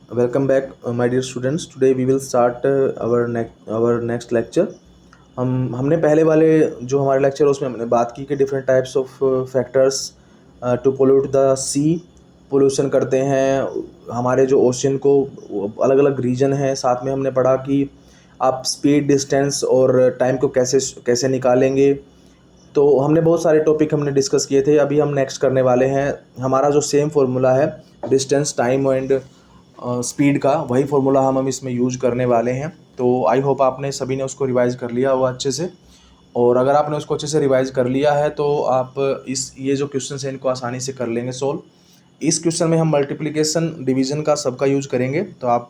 Welcome back, my dear students. Today we will start our next lecture. हमने पहले वाले जो हमारे लेक्चर उसमें हमने बात की कि different types of factors to pollute the sea pollution करते हैं हमारे जो ओशन को। अलग अलग रीजन है, साथ में हमने पढ़ा कि आप स्पीड, डिस्टेंस और टाइम को कैसे कैसे निकालेंगे। तो हमने बहुत सारे टॉपिक हमने डिस्कस किए थे। अभी हम नेक्स्ट करने वाले हैं हमारा जो सेम फार्मूला है डिस्टेंस, टाइम एंड स्पीड का, वही फार्मूला हम इसमें यूज करने वाले हैं। तो आई होप आपने सभी ने उसको रिवाइज़ कर लिया होगा अच्छे से। और अगर आपने उसको अच्छे से रिवाइज़ कर लिया है तो आप ये जो क्वेश्चन है इनको आसानी से कर लेंगे सॉल्व। इस क्वेश्चन में हम मल्टीप्लिकेशन, डिवीज़न का सबका यूज करेंगे, तो आप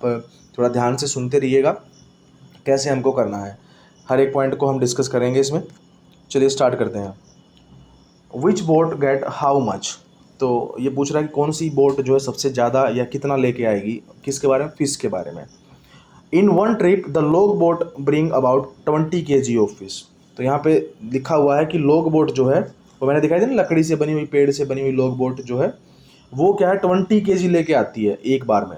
थोड़ा ध्यान से सुनते रहिएगा कैसे हमको करना है। हर एक पॉइंट को हम डिस्कस करेंगे इसमें। चलिए स्टार्ट करते हैं। विच बोट गेट हाउ मच। तो ये पूछ रहा है कि कौन सी बोट जो है सबसे ज़्यादा या कितना लेके आएगी, किसके बारे में, फिश के बारे में। In one trip the log boat bring about 20 kg of fish. तो यहाँ पे लिखा हुआ है कि लॉग बोट जो है, वो मैंने दिखाई थी ना, लकड़ी से बनी हुई, पेड़ से बनी हुई लॉग बोट जो है वो क्या है 20 kg लेके आती है एक बार में।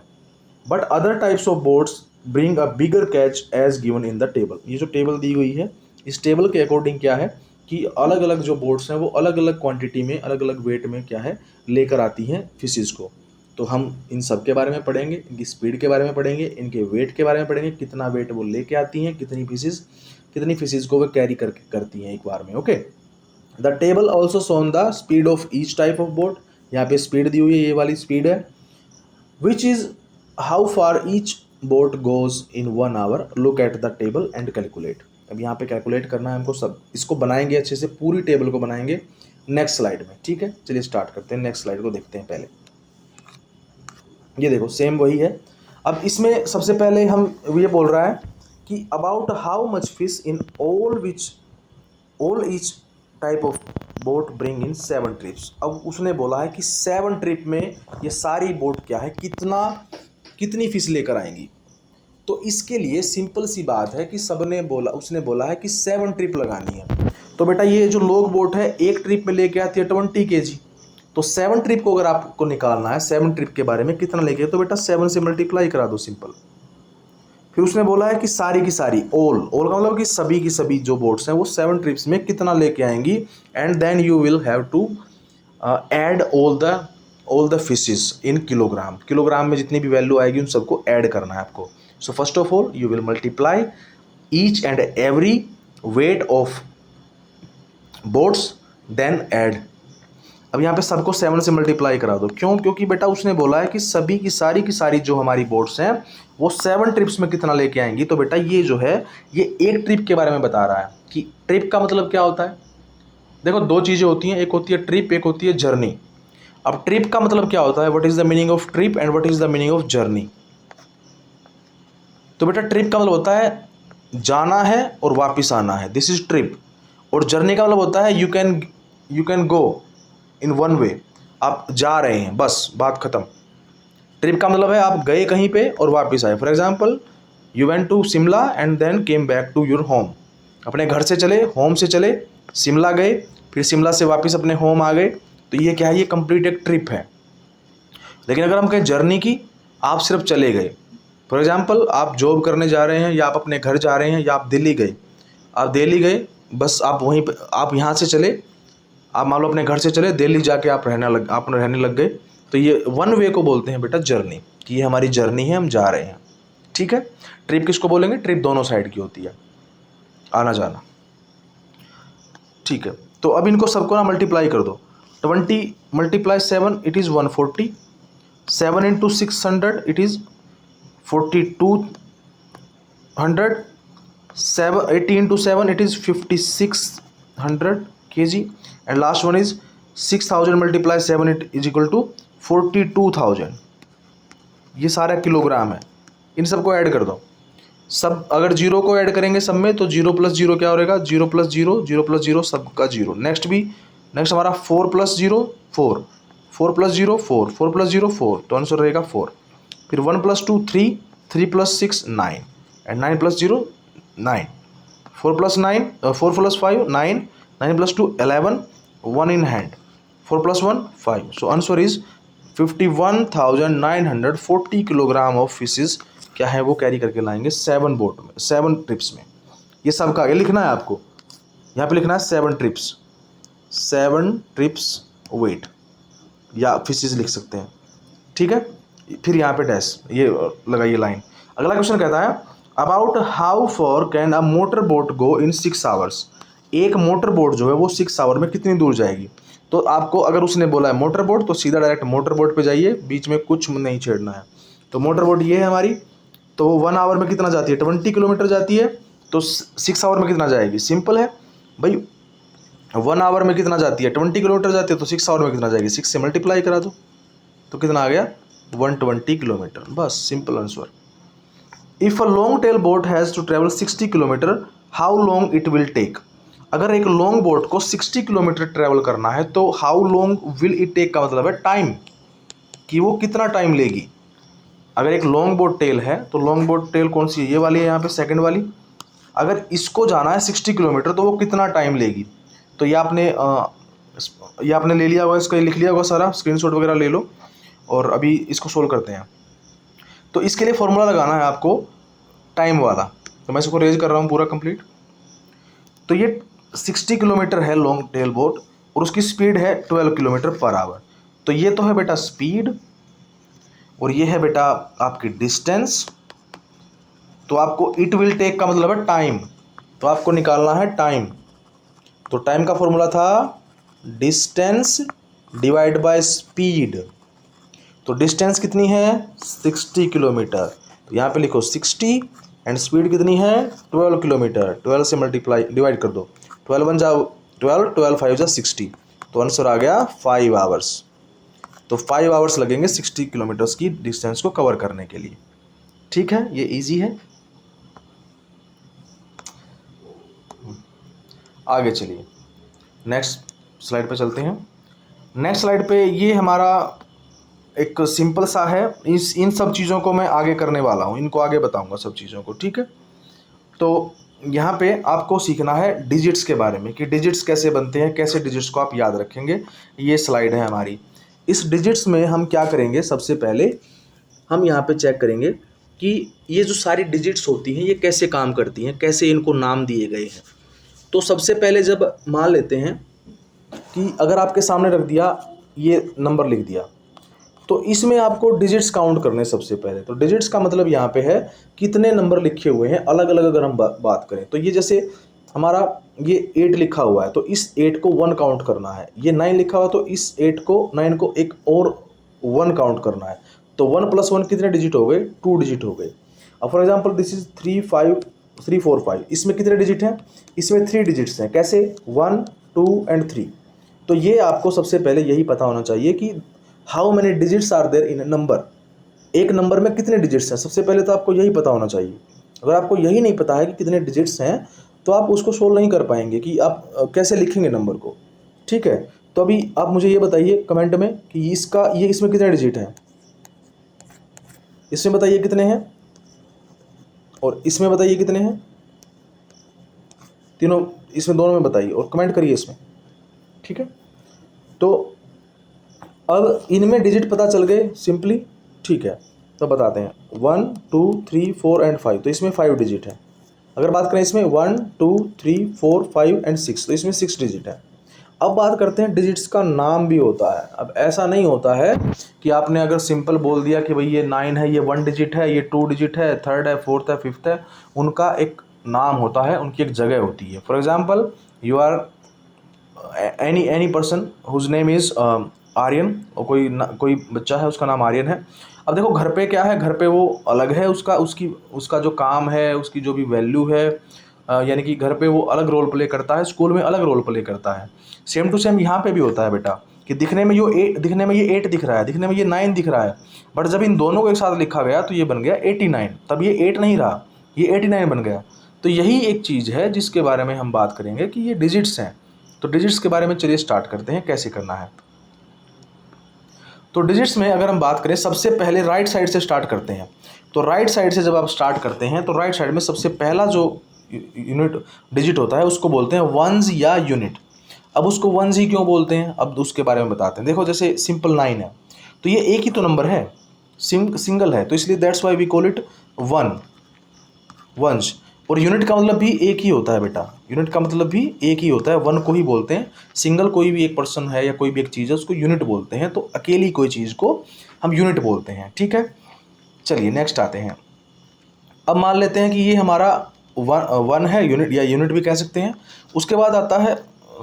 But other types of boats bring a bigger catch as given in the table. ये जो टेबल दी हुई है, इस टेबल के अकॉर्डिंग क्या है कि अलग अलग जो बोट्स हैं वो अलग अलग क्वांटिटी में, अलग अलग वेट में क्या है लेकर आती हैं फिशेज़ को। तो हम इन सब के बारे में पढ़ेंगे, इनकी स्पीड के बारे में पढ़ेंगे, इनके वेट के बारे में पढ़ेंगे, कितना वेट वो लेके आती हैं, कितनी फिशेज़ को वो कैरी करती हैं एक बार में। Okay, the table also shown the speed of each type of boat. यहाँ पे स्पीड दी हुई है, ये वाली स्पीड है। Which is how far each boat goes in 1 hour। Look at the table and calculate. अब यहाँ पे कैलकुलेट करना है हमको, सब इसको बनाएंगे अच्छे से, पूरी टेबल को बनाएंगे नेक्स्ट स्लाइड में। ठीक है, चलिए स्टार्ट करते हैं। नेक्स्ट स्लाइड को देखते हैं पहले। ये देखो सेम वही है। अब इसमें सबसे पहले हम ये बोल रहा है कि about how much fish in all each type of boat bring in 7 trips. अब उसने बोला है कि 7 ट्रिप में ये सारी बोट क्या है, कितनी फिश लेकर आएंगी। तो इसके लिए सिंपल सी बात है कि उसने बोला है कि 7 ट्रिप लगानी है। तो बेटा ये जो लोग बोट है एक ट्रिप में लेके आती है 20 kg। तो 7 ट्रिप को अगर आपको निकालना है, 7 ट्रिप के बारे में कितना लेके, तो बेटा 7 से मल्टीप्लाई करा दो, सिंपल। फिर उसने बोला है कि सारी की सारी, ऑल का मतलब कि सभी की सभी जो बोट्स हैं वो 7 ट्रिप्स में कितना लेके आएंगी। And then you will have to add all the fishes in kilogram. Kilogram में जितनी भी वैल्यू आएगी उन सबको ऐड करना है आपको। So first of all you will multiply each and every weight of boats, then add. अब यहाँ पे सबको 7 से मल्टीप्लाई करा दो। क्यों? क्योंकि बेटा उसने बोला है कि सभी की सारी जो हमारी बोट्स हैं वो 7 ट्रिप्स में कितना लेके आएंगी। तो बेटा ये जो है ये एक ट्रिप के बारे में बता रहा है कि ट्रिप का मतलब क्या होता है। देखो दो चीज़ें होती हैं, एक होती है ट्रिप, एक होती है जर्नी। अब ट्रिप का मतलब क्या होता है, what is the meaning of trip and what is the meaning of journey. तो बेटा ट्रिप का मतलब होता है जाना है और वापस आना है, दिस इज ट्रिप। और जर्नी का मतलब होता है you can go in one way, आप जा रहे हैं, बस बात खत्म। ट्रिप का मतलब है आप गए कहीं पे और वापस आए। For example you went to Shimla and then came back to your home. अपने घर से चले, होम से चले, शिमला गए, फिर शिमला से वापस अपने होम आ गए। तो ये क्या है, ये कंप्लीट एक ट्रिप है। लेकिन अगर हम कहें जर्नी की, आप सिर्फ चले गए। फॉर एग्जाम्पल आप जॉब करने जा रहे हैं, या आप अपने घर जा रहे हैं, या आप दिल्ली गए। आप दिल्ली गए, बस आप वहीं पे, आप यहाँ से चले, आप मान लो अपने घर से चले, दिल्ली जाके आप रहने लग गए। तो ये वन वे को बोलते हैं बेटा जर्नी, कि ये हमारी जर्नी है, हम जा रहे हैं। ठीक है। ट्रिप किसको बोलेंगे, ट्रिप दोनों साइड की होती है, आना जाना। ठीक है, तो अब इनको सबको ना मल्टीप्लाई कर दो। 20 multiply 7 it is 140। 7 into 600 it is 4200। 80 into 7 it is 5600 kg। And last one is 6000 multiply 7 it is equal to 42,000। ये सारा किलोग्राम है। इन सबको ऐड कर दो। सब अगर जीरो को ऐड करेंगे सब में, तो 0 + 0 क्या हो रहेगा, 0 + 0, 0 + 0 सबका 0। नेक्स्ट हमारा 4 + 0 4, 4 + 0 4, 4 + 0 4, तो आंसर रहेगा 4। फिर 1 + 2 3, 3 + 6 9, and 9 + 0 9, 4 + 9 4 + 5 9, 9 + 2 11, 1 in hand, 4 + 1 5। So answer is 51,940 kilogram of fishes क्या है वो कैरी करके लाएंगे 7 बोट में, 7 ट्रिप्स में। ये सबका आगे लिखना है आपको, यहाँ पे लिखना है 7 ट्रिप्स, 7 ट्रिप्स वेट, या फिशेस लिख सकते हैं, ठीक है। फिर यहाँ पे डैश ये लगाइए लाइन। अगला क्वेश्चन कहता है about how for can a motor boat go in 6 hours. एक मोटर बोट जो है वो 6 आवर में कितनी दूर जाएगी। तो आपको अगर उसने बोला है मोटर बोट तो सीधा डायरेक्ट मोटर बोट पे जाइए, बीच में कुछ नहीं छेड़ना है। तो मोटर बोट ये है हमारी, तो 1 आवर में कितना जाती है, 20 किलोमीटर जाती है। तो 6 आवर में कितना जाएगी, सिंपल है भाई, 1 आवर में कितना जाती है, 20 किलोमीटर जाती है, तो 6 आवर में कितना जाएगी, 6 से मल्टीप्लाई करा दो तो कितना आ गया, 120 किलोमीटर, बस simple answer. If a long tail boat has to travel 60 kilometre how long it will take. अगर एक लॉन्ग बोट को 60 किलोमीटर ट्रेवल करना है तो how long will it take का मतलब है टाइम, कि वो कितना टाइम लेगी। अगर एक लॉन्ग बोट टेल है तो लॉन्ग बोट टेल कौन सी है, ये वाली है यहाँ पे सेकंड वाली। अगर इसको जाना है 60 किलोमीटर तो वो कितना टाइम लेगी। तो ये आपने ले लिया होगा, इसका लिख लिया होगा सारा, स्क्रीनशॉट वगैरह ले लो और अभी इसको सोल्व करते हैं। तो इसके लिए फॉर्मूला लगाना है आपको टाइम वाला, तो मैं इसको रेज कर रहा हूँ पूरा कंप्लीट। तो ये 60 किलोमीटर है लॉन्ग टेल बोट और उसकी स्पीड है 12 किलोमीटर पर आवर। तो ये तो है बेटा स्पीड और ये है बेटा आपकी डिस्टेंस। तो आपको इट विल टेक का मतलब है टाइम, तो आपको निकालना है टाइम। तो टाइम का फॉर्मूला था डिस्टेंस डिवाइड बाय स्पीड। तो डिस्टेंस कितनी है 60 किलोमीटर, तो यहाँ पे लिखो 60 एंड स्पीड कितनी है 12 किलोमीटर, 12 से मल्टीप्लाई डिवाइड कर दो, 12 1 जा 12, 12 5 जा 60, तो आंसर आ गया 5 आवर्स। तो 5 आवर्स लगेंगे 60 किलोमीटर्स की डिस्टेंस को कवर करने के लिए, ठीक है, ये इजी है। आगे चलिए नेक्स्ट स्लाइड पे चलते हैं। नेक्स्ट स्लाइड पे ये हमारा एक सिंपल सा है, इन सब चीज़ों को मैं आगे करने वाला हूँ, इनको आगे बताऊँगा सब चीज़ों को, ठीक है। तो यहाँ पे आपको सीखना है डिजिट्स के बारे में कि डिजिट्स कैसे बनते हैं, कैसे डिजिट्स को आप याद रखेंगे। ये स्लाइड है हमारी। इस डिजिट्स में हम क्या करेंगे, सबसे पहले हम यहाँ पे चेक करेंगे कि ये जो सारी डिजिट्स होती हैं ये कैसे काम करती हैं, कैसे इनको नाम दिए गए हैं। तो सबसे पहले जब मान लेते हैं कि अगर आपके सामने रख दिया ये नंबर लिख दिया, तो इसमें आपको डिजिट्स काउंट करने सबसे पहले। तो डिजिट्स का मतलब यहाँ पे है कितने नंबर लिखे हुए हैं अलग अलग। अगर हम बात करें तो ये जैसे हमारा ये 8 लिखा हुआ है तो इस 8 को 1 काउंट करना है। ये 9 लिखा हुआ तो इस 9 को एक और 1 काउंट करना है। तो 1 + 1 कितने डिजिट हो गए, 2 डिजिट हो गए। अब फॉर एग्जाम्पल दिस इज 3 4 5, इसमें कितने डिजिट हैं, इसमें 3 डिजिट्स हैं। कैसे, 1 2 एंड 3। तो ये आपको सबसे पहले यही पता होना चाहिए कि how many digits are there in a number. एक नंबर में कितने डिजिट्स हैं, सबसे पहले तो आपको यही पता होना चाहिए। अगर आपको यही नहीं पता है कि कितने डिजिट्स हैं तो आप उसको सोल्व नहीं कर पाएंगे कि आप कैसे लिखेंगे नंबर को, ठीक है। तो अभी आप मुझे ये बताइए कमेंट में कि इसमें कितने डिजिट हैं, इसमें बताइए कितने हैं और इसमें बताइए कितने हैं, तीनों इसमें दोनों में बताइए और कमेंट करिए इसमें, ठीक है। तो अब इनमें डिजिट पता चल गए सिंपली, ठीक है। तो बताते हैं 1 2 3 4 एंड 5, तो इसमें 5 डिजिट है। अगर बात करें इसमें 1 2 3 4 5 एंड 6, तो इसमें 6 डिजिट है। अब बात करते हैं डिजिट्स का नाम भी होता है। अब ऐसा नहीं होता है कि आपने अगर सिंपल बोल दिया कि भाई ये 9 है, ये 1 डिजिट है, ये 2 डिजिट है, 3rd है, 4th है, 5th है। उनका एक नाम होता है, उनकी एक जगह होती है। For example you are any person whose name is Aryan, और कोई बच्चा है उसका नाम आर्यन है। अब देखो घर पे क्या है, घर पे वो अलग है, उसका जो काम है, उसकी जो भी वैल्यू है, यानी कि घर पे वो अलग रोल प्ले करता है, स्कूल में अलग रोल प्ले करता है। सेम टू सेम यहाँ पे भी होता है बेटा कि दिखने में ये 8 दिख रहा है, दिखने में ये 9 दिख रहा है, बट जब इन दोनों को एक साथ लिखा गया तो ये बन गया 89। तब ये 8 नहीं रहा, ये 89 बन गया। तो यही एक चीज़ है जिसके बारे में हम बात करेंगे कि ये डिजिट्स हैं। तो डिजिट्स के बारे में चलिए स्टार्ट करते हैं कैसे करना है। तो डिजिट्स में अगर हम बात करें सबसे पहले राइट साइड से स्टार्ट करते हैं। तो राइट साइड से जब आप स्टार्ट करते हैं तो राइट साइड में सबसे पहला जो यूनिट डिजिट होता है उसको बोलते हैं वंस या यूनिट। अब उसको वंस ही क्यों बोलते हैं, अब उसके बारे में बताते हैं। देखो जैसे सिंपल 9 है तो ये एक ही तो नंबर है, सिंगल है, तो इसलिए that's why we call it one, ones. और यूनिट का मतलब भी एक ही होता है बेटा, यूनिट का मतलब भी एक ही होता है, वन को ही बोलते हैं। सिंगल कोई भी एक पर्सन है या कोई भी एक चीज़ है उसको यूनिट बोलते हैं, तो अकेली कोई चीज़ को हम यूनिट बोलते हैं, ठीक है। चलिए नेक्स्ट आते हैं। अब मान लेते हैं कि ये हमारा वन है, यूनिट या यूनिट भी कह सकते हैं। उसके बाद आता है,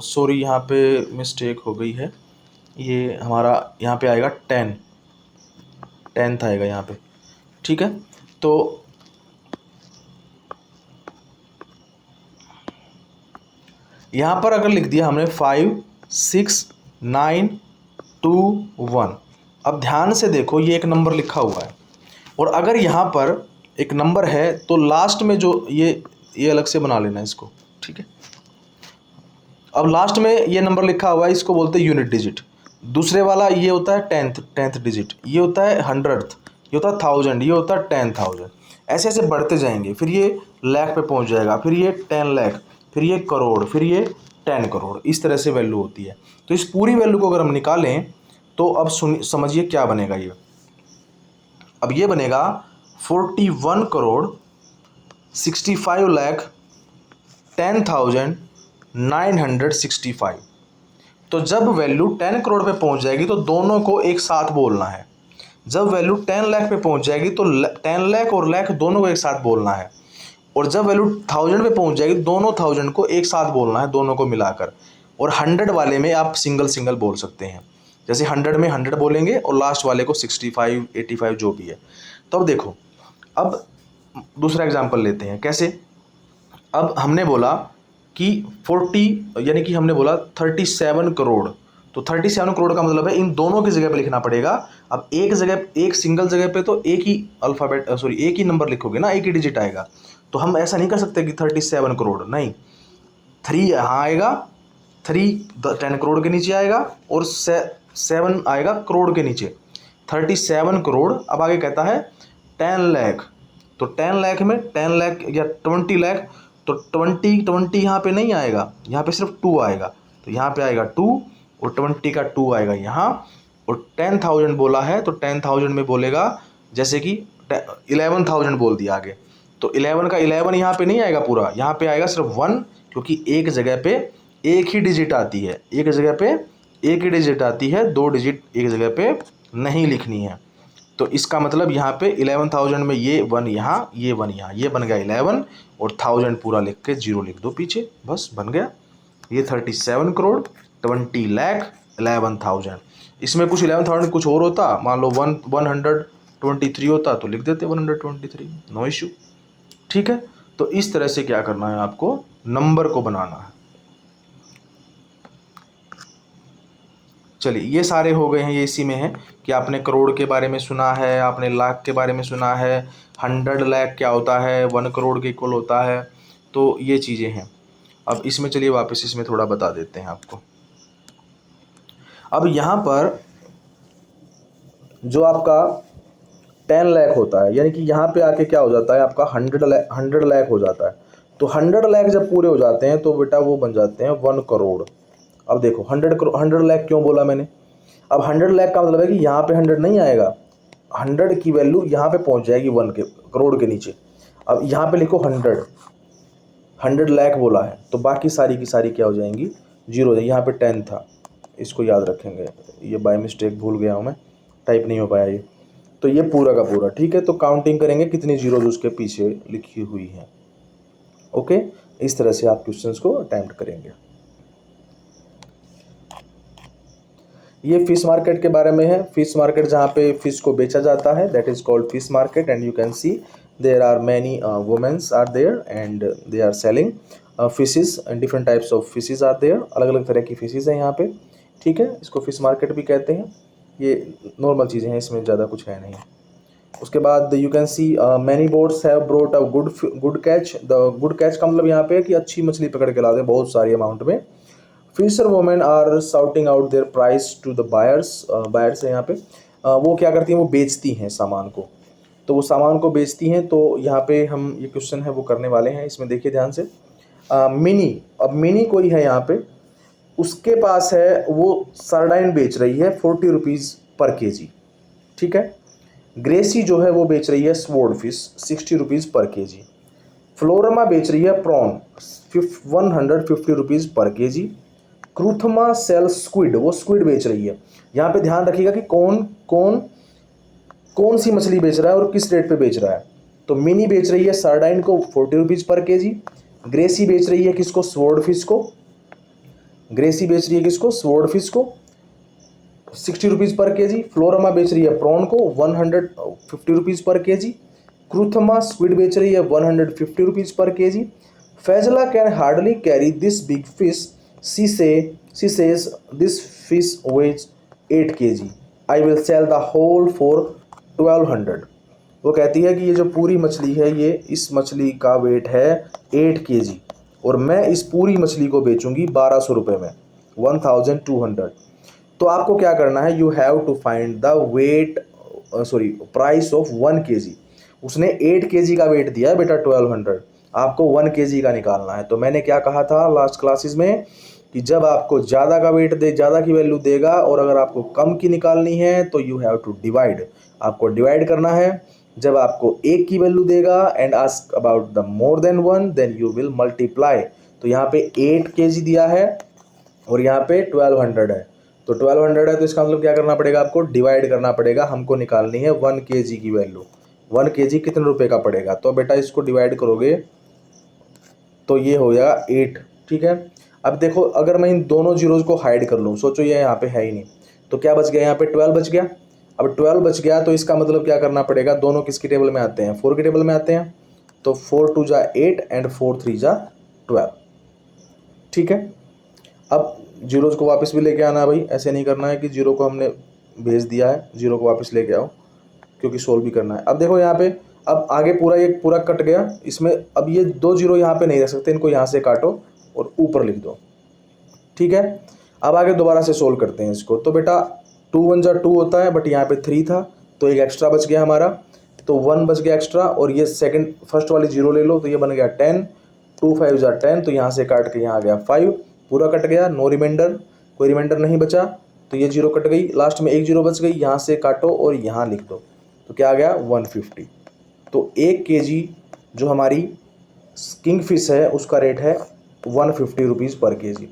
सॉरी यहाँ पे मिस्टेक हो गई है, ये हमारा यहाँ पे आएगा 10th आएगा यहाँ पे, ठीक है। तो यहाँ पर अगर लिख दिया हमने 5 6 9 2 1, अब ध्यान से देखो ये एक नंबर लिखा हुआ है, और अगर यहाँ पर एक नंबर है तो लास्ट में जो ये अलग से बना लेना इसको, ठीक है। अब लास्ट में ये नंबर लिखा हुआ है, इसको बोलते हैं यूनिट डिजिट। दूसरे वाला ये होता है टेंथ डिजिट, ये होता है 100th, ये होता है 1000, ये होता है 10,000। ऐसे ऐसे बढ़ते जाएंगे, फिर ये लाख पे पहुंच जाएगा, फिर ये 10 लाख, फिर ये करोड़, फिर ये 10 करोड़, इस तरह से वैल्यू होती है। तो इस पूरी वैल्यू को अगर हम निकालें तो अब समझिए क्या बनेगा ये। अब ये बनेगा 41 करोड़ 65 लाख 10,965। तो जब वैल्यू 10 करोड़ पे पहुंच जाएगी तो दोनों को एक साथ बोलना है। जब वैल्यू 10 लाख पे पहुंच जाएगी तो 10 लाख और लाख दोनों को एक साथ बोलना है। और जब वैल्यू 1000 पे पहुंच जाएगी दोनों 1000 को एक साथ बोलना है, दोनों को मिलाकर। और 100 वाले में आप सिंगल बोल सकते हैं, जैसे 100 में 100 बोलेंगे और लास्ट वाले को 65 85 जो भी है। तो अब देखो, अब दूसरा एग्जाम्पल लेते हैं। कैसे? अब हमने बोला कि 40 यानी कि हमने बोला 37 करोड़, तो 37 करोड़ का मतलब है इन दोनों की जगह पे लिखना पड़ेगा। अब एक जगह, एक सिंगल जगह पे तो एक ही अल्फ़ाबेट एक ही नंबर लिखोगे ना, एक ही डिजिट आएगा। तो हम ऐसा नहीं कर सकते कि 37 करोड़, नहीं, 3 यहाँ आएगा, 3 10 करोड़ के नीचे आएगा और 7 आएगा करोड़ के नीचे, 37 करोड़। अब आगे कहता है 10 लाख, तो 10 लाख में 10 लाख या 20 लाख, तो 20 यहाँ पे नहीं आएगा, यहाँ पे सिर्फ 2 आएगा, तो यहाँ पे आएगा 2 और 20 का 2 आएगा यहाँ। और 10,000 बोला है तो 10,000 में बोलेगा, जैसे कि 11,000 बोल दिया आगे, तो 11 का 11 यहाँ पे नहीं आएगा पूरा, यहाँ पे आएगा सिर्फ 1, क्योंकि एक जगह पे एक ही डिजिट आती है, एक जगह पे एक ही डिजिट आती है, 2 डिजिट एक जगह पे नहीं लिखनी है। तो इसका मतलब यहाँ पे 11,000 में ये 1 यहाँ, ये 1 यहाँ, ये बन गया 11 और 1000 पूरा लिख के 0 लिख दो पीछे, बस बन गया। ये 37 करोड़ 20 लाख 11,000। इसमें कुछ 11,000 कुछ और होता, मान लो 123 होता तो लिख देते 123, नो इशू, ठीक है। तो इस तरह से क्या करना है, आपको नंबर को बनाना है। चलिए ये सारे हो गए हैं, ये इसी में है कि आपने करोड़ के बारे में सुना है, आपने लाख के बारे में सुना है, 100 लाख क्या होता है, 1 करोड़ के इक्वल होता है, तो ये चीज़ें हैं। अब इसमें चलिए वापस इसमें थोड़ा बता देते हैं आपको। अब यहाँ पर जो आपका 10 लाख होता है, यानी कि यहाँ पे आके क्या हो जाता है, आपका 100 लाख हो जाता है। तो 100 लाख जब पूरे हो जाते हैं तो बेटा वो बन जाते हैं 1 करोड़। अब देखो 100 लाख क्यों बोला मैंने, अब 100 लाख का मतलब है कि यहाँ पे 100 नहीं आएगा, 100 की वैल्यू यहाँ पे पहुँच जाएगी 1 के करोड़ के नीचे। अब यहाँ पे लिखो 100 लाख बोला है तो बाकी सारी की सारी क्या हो जाएंगी, 0 हो जाएगी। यहाँ पे 10 था, इसको याद रखेंगे, ये बाय मिस्टेक भूल गया हूँ मैं, टाइप नहीं हो पाया ये, तो ये पूरा का पूरा, ठीक है। तो काउंटिंग करेंगे कितनी जीरोज उसके पीछे लिखी हुई हैं। ओके, इस तरह से आप क्वेश्चंस को अटेम्प्ट करेंगे। ये फिश मार्केट के बारे में है। फिश मार्केट जहाँ पे फिश को बेचा जाता है, that is called fish market, and you can see there are many womens are there and they are selling fishes and different types of fishes are there. अलग अलग तरह की फिशेस हैं यहाँ पे, ठीक है। इसको फिश मार्केट भी कहते हैं। ये नॉर्मल चीज़ें हैं, इसमें ज़्यादा कुछ है नहीं। उसके बाद you can see many boats have brought a good catch. The good catch का मतलब यहाँ पे है कि अच्छी मछली पकड़ के लाते हैं बहुत सारी अमाउंट में। Fisher women are shouting out their price to the buyers. Buyers है यहाँ पे, वो क्या करती हैं, वो बेचती हैं सामान को, तो वो सामान को बेचती हैं। तो यहाँ पे हम ये क्वेश्चन है वो करने वाले हैं, इसमें देखिए ध्यान से। मिनी, अब मिनी कोई है यहाँ पे, उसके पास है, वो सरडाइन बेच रही है 40 रुपीज़ पर केजी, ठीक है। ग्रेसी जो है वो बेच रही है sword fish 60 rupees per KG. फ्लोरमा बेच रही है prawn 150 rupees per KG. क्रूथमा cell squid, वो स्क्विड बेच रही है। यहाँ पे ध्यान रखिएगा कि कौन कौन कौन सी मछली बेच रहा है और किस रेट पे बेच रहा है। तो मिनी बेच रही है सार्डाइन को 40 रुपीज़ पर केजी। ग्रेसी बेच रही है किसको, स्वॉर्ड फिश को। ग्रेसी बेच रही है किसको, स्वॉर्ड फिश को 60 रुपीज़ पर केजी। फ्लोरमा बेच रही है प्रॉन को 150 रुपीज़ पर केजी। क्रूथमा स्क्विड बेच रही है 150 rupees per kg. Faizla can hardly carry this big fish, she says this fish weighs 8 kg, I will sell the whole for 1200। वो कहती है कि ये जो पूरी मछली है, ये इस मछली का वेट है 8 kg और मैं इस पूरी मछली को बेचूंगी 1200 रुपये में, 1200। तो आपको क्या करना है, you have to find the weight price of 1 kg। उसने 8 kg का वेट दिया है बेटा 1200, आपको 1 kg का निकालना है। तो मैंने क्या कहा था लास्ट क्लासेस में कि जब आपको ज़्यादा का वेट दे, ज़्यादा की वैल्यू देगा और अगर आपको कम की निकालनी है तो यू हैव टू डिवाइड, आपको डिवाइड करना है। जब आपको 1 की वैल्यू देगा and ask about the more than 1 then you will multiply. तो यहाँ पे 8 kg दिया है और यहाँ पे 1200 है, तो 1200 है तो इसका मतलब क्या करना पड़ेगा, आपको डिवाइड करना पड़ेगा। हमको निकालनी है 1 kg की वैल्यू। 1 kg कितने रुपए का पड़ेगा, तो बेटा इसको डिवाइड करोगे तो ये हो जाएगा 8। ठीक है। अब देखो अगर मैं इन दोनों जीरोज को हाइड कर लूँ, सोचो ये यहाँ पे है ही नहीं, तो क्या बच गया, यहाँ पे 12 बच गया। अब 12 बच गया तो इसका मतलब क्या करना पड़ेगा, दोनों किसकी टेबल में आते हैं, 4 की टेबल में आते हैं। तो 4 2 जा 8 एंड 4 3 जा 12। ठीक है। अब जीरोज को वापस भी लेके आना है भाई, ऐसे नहीं करना है कि जीरो को हमने भेज दिया है, जीरो को वापस लेके आओ क्योंकि सोल्व भी करना है। अब देखो यहाँ पे, अब आगे पूरा ये पूरा कट गया इसमें, अब ये 2 जीरो यहाँ पे नहीं रख सकते, इनको यहाँ से काटो और ऊपर लिख दो। ठीक है। अब आगे दोबारा से सोल्व करते हैं इसको। तो बेटा 2 1 जा 2 होता है, बट यहाँ पे 3 था तो एक एक्स्ट्रा बच गया हमारा, तो 1 बच गया एक्स्ट्रा। और ये सेकंड फर्स्ट वाली जीरो ले लो तो ये बन गया 10, 2 5 जा 10, तो यहाँ से काट के यहाँ आ गया 5, पूरा कट गया, नो रिमाइंडर, कोई रिमाइंडर नहीं बचा, तो ये जीरो कट गई, लास्ट में एक जीरो बच गई, यहाँ से काटो और यहाँ लिख दो, तो क्या आ गया 150। तो 1 kg जो हमारी किंग फिश है उसका रेट है 150 रुपीज़ पर केजी।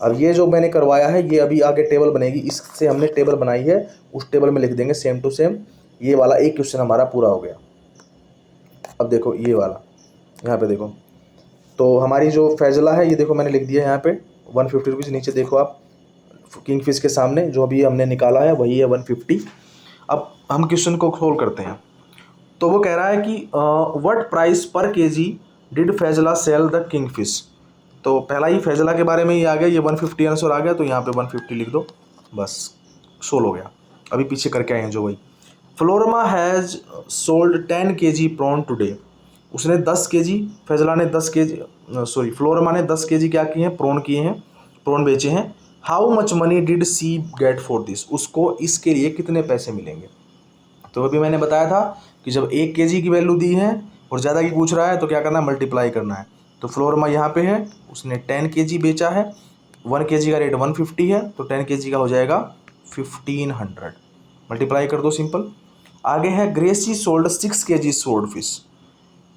अब ये जो मैंने करवाया है ये अभी आगे टेबल बनेगी, इससे हमने टेबल बनाई है, उस टेबल में लिख देंगे सेम टू सेम। ये वाला एक क्वेश्चन हमारा पूरा हो गया। अब देखो ये वाला यहाँ पे देखो, तो हमारी जो फैजला है ये देखो मैंने लिख दिया यहाँ पे 150 रुपीज़, नीचे देखो आप किंग फिश के सामने जो अभी हमने निकाला है वही है 150। अब हम क्वेश्चन को सोल्व करते हैं। तो वो कह रहा है कि what price per kg did Faizla sell the king fish. तो पहला ही फैजला के बारे में ही आ गया, ये 150 आंसर आ गया, तो यहाँ पे 150 लिख दो, बस सोल्व हो गया। अभी पीछे करके आए हैं जो वही। Florma has sold 10 kg prawn today. उसने 10 kg, फैजला ने 10 kg फ्लोरमा ने 10 kg क्या किए हैं, प्रॉन किए हैं, प्रॉन बेचे हैं। How much money did she get for this, उसको इसके लिए कितने पैसे मिलेंगे। तो अभी मैंने बताया था कि जब 1 kg की वैल्यू दी है और ज़्यादा की पूछ रहा है तो क्या करना है, मल्टीप्लाई करना है। तो फ्लोरमा यहाँ पे है, उसने 10 kg बेचा है, 1 kg का रेट 150 है, तो 10 kg का हो जाएगा 1500, मल्टीप्लाई कर दो सिंपल। आगे है Gracy sold 6 kg sword fish.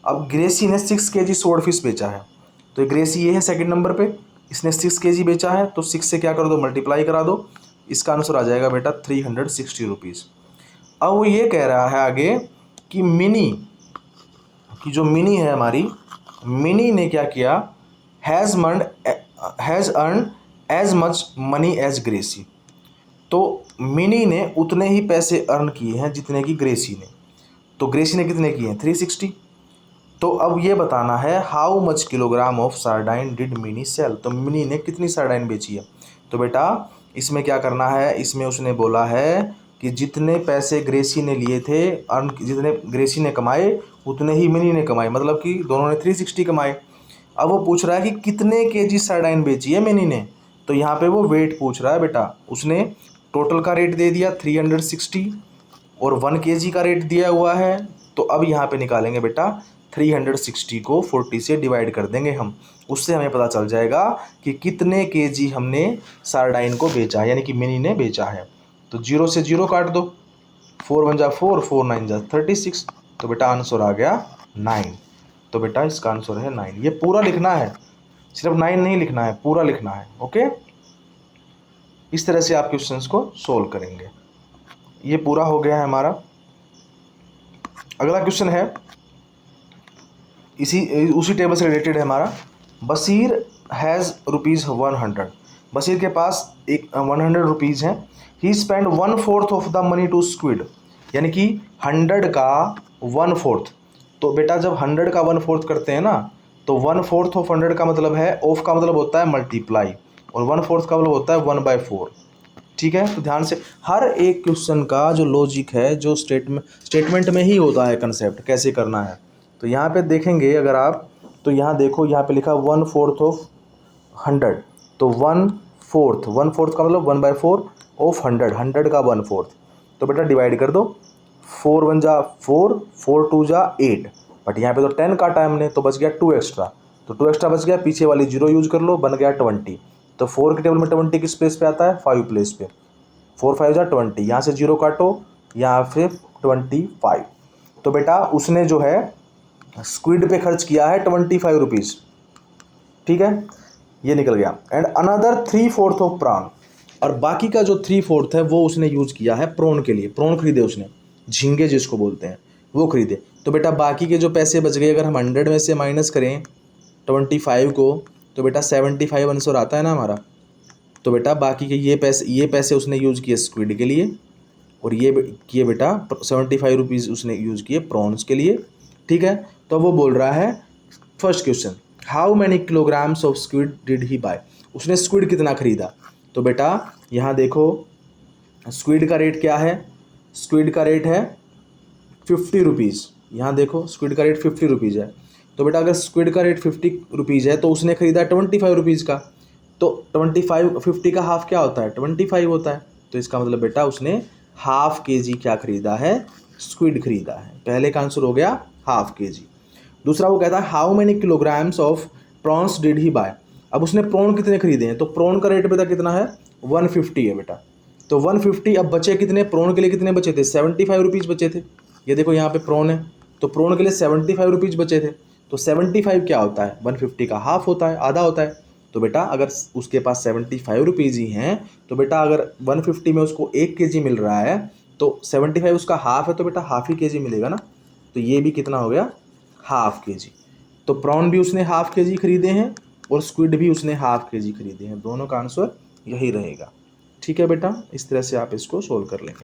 अब ग्रेसी ने 6 kg स्वॉर्ड फिश बेचा है, तो ग्रेसी ये है सेकंड नंबर पे, इसने 6 kg बेचा है, तो 6 से क्या कर दो, मल्टीप्लाई करा दो, इसका आंसर आ जाएगा बेटा 360 रुपीज़। अब वो ये कह रहा है आगे कि मिनी की जो मिनी है हमारी, मिनी ने क्या किया, has earn as much money as Gracy. तो मिनी ने उतने ही पैसे अर्न किए हैं जितने की ग्रेसी ने। तो ग्रेसी ने कितने किए हैं, 360। तो अब ये बताना है how much kilogram of sardine did Mini sell. तो मिनी ने कितनी सार्डाइन बेची है। तो बेटा इसमें क्या करना है, इसमें उसने बोला है कि जितने पैसे ग्रेसी ने लिए थे, अर्न जितने ग्रेसी ने कमाए उतने ही मिनी ने कमाए, मतलब कि दोनों ने 360 कमाए। अब वो पूछ रहा है कि कितने केजी सार्डाइन बेची है मिनी ने। तो यहाँ पे वो वेट पूछ रहा है बेटा, उसने टोटल का रेट दे दिया 360 और 1 kg का रेट दिया हुआ है। तो अब यहाँ पे निकालेंगे बेटा 360 को 40 से डिवाइड कर देंगे हम, उससे हमें पता चल जाएगा कि कितने केजी हमने सार्डाइन को बेचा है, यानी कि मिनी ने बेचा है। तो 0 से 0 काट दो, 4 1 जा 4, 4 9 जा 36, तो बेटा आंसर आ गया 9। तो बेटा इसका आंसर है 9। ये पूरा लिखना है, सिर्फ 9 नहीं लिखना है, पूरा लिखना है। ओके, इस तरह से आप क्वेश्चंस को सोल्व करेंगे। ये पूरा हो गया है हमारा। अगला क्वेश्चन है उसी टेबल से रिलेटेड है हमारा। बशीर हैज़ ₹100। बशीर के पास एक 100 रुपीज़ हैं। He spend 1/4 of the money to squid, यानी कि 100 का 1/4। तो बेटा जब 100 का 1/4 करते हैं ना, तो 1/4 ऑफ 100 का मतलब है, ऑफ का मतलब होता है मल्टीप्लाई, और 1/4 का मतलब होता है 1/4। ठीक है, तो ध्यान से हर एक क्वेश्चन का जो लॉजिक है, जो स्टेटमेंट में ही होता है कंसेप्ट, कैसे करना है। तो यहाँ पे देखेंगे अगर आप, तो यहाँ देखो, यहाँ पे लिखा 1/4 ऑफ 100, तो 1/4 का मतलब 1/4 ऑफ 100 का 1/4। तो बेटा डिवाइड कर दो, 4 1 जा 4, 4 2 जा 8, बट यहाँ पे तो 10 काटा है हमने, तो बच गया 2 एक्स्ट्रा, तो 2 एक्स्ट्रा बच गया, पीछे वाली 0 यूज कर लो, बन गया 20। तो 4 के टेबल में 20 किस प्लेस पे आता है, 5 प्लेस पे, 4 5 जा 20, यहाँ से 0 काटो, यहाँ पे 25। तो बेटा उसने जो है स्क्विड पे खर्च किया है 25 रुपीज़। ठीक है, ये निकल गया। एंड अनदर 3/4 ऑफ प्रॉन, और बाकी का जो 3/4 है वो उसने यूज किया है प्रॉन के लिए। प्रॉन खरीदे उसने, झींगे जिसको बोलते हैं, वो खरीदे। तो बेटा बाकी के जो पैसे बच गए, अगर हम 100 में से माइनस करें 25 को, तो बेटा 75 आंसर आता है ना हमारा। तो बेटा बाकी के ये पैसे उसने यूज़ किए स्क्विड के लिए, और ये किए बेटा 75 रुपीज़ उसने यूज़ किए प्रॉन्स के लिए। ठीक है, तो वो बोल रहा है first question, how many kilograms of squid did he buy. उसने स्क्विड कितना खरीदा। तो बेटा यहाँ देखो स्क्विड का रेट क्या है, स्क्विड का रेट है 50 रुपीज़। यहाँ देखो स्क्विड का रेट 50 रुपीज़ है। तो बेटा अगर स्क्विड का रेट 50 रुपीज़ है, तो उसने खरीदा 25 रुपीज़ का। तो 50 का हाफ क्या होता है, 25 होता है। तो इसका मतलब बेटा उसने ½ kg क्या खरीदा है, स्क्विड खरीदा है। पहले का आंसर हो गया ½ kg। दूसरा वो कहता है how many kilograms of prawns did he buy. अब उसने प्रॉन कितने खरीदे हैं, तो प्रॉन का रेट बेटा कितना है, 150 है बेटा। तो 150, अब बचे कितने, प्रॉन के लिए कितने बचे थे, 75 रुपीज़ बचे थे। ये देखो यहाँ पे प्रॉन है, तो प्रॉन के लिए 75 रुपीज़ बचे थे। तो 75 क्या होता है, 150 का हाफ होता है, आधा होता है। तो बेटा अगर उसके पास 75 रुपीज़ ही हैं, तो बेटा अगर 150 में उसको 1 kg मिल रहा है, तो 75 उसका हाफ है, तो बेटा ½ kg मिलेगा ना। तो ये भी कितना हो गया, ½ kg। तो प्रॉन भी उसने ½ kg खरीदे हैं, और स्क्विड भी उसने ½ kg खरीदे हैं। दोनों का आंसर यही रहेगा। ठीक है बेटा, इस तरह से आप इसको सोल्व कर लेंगे।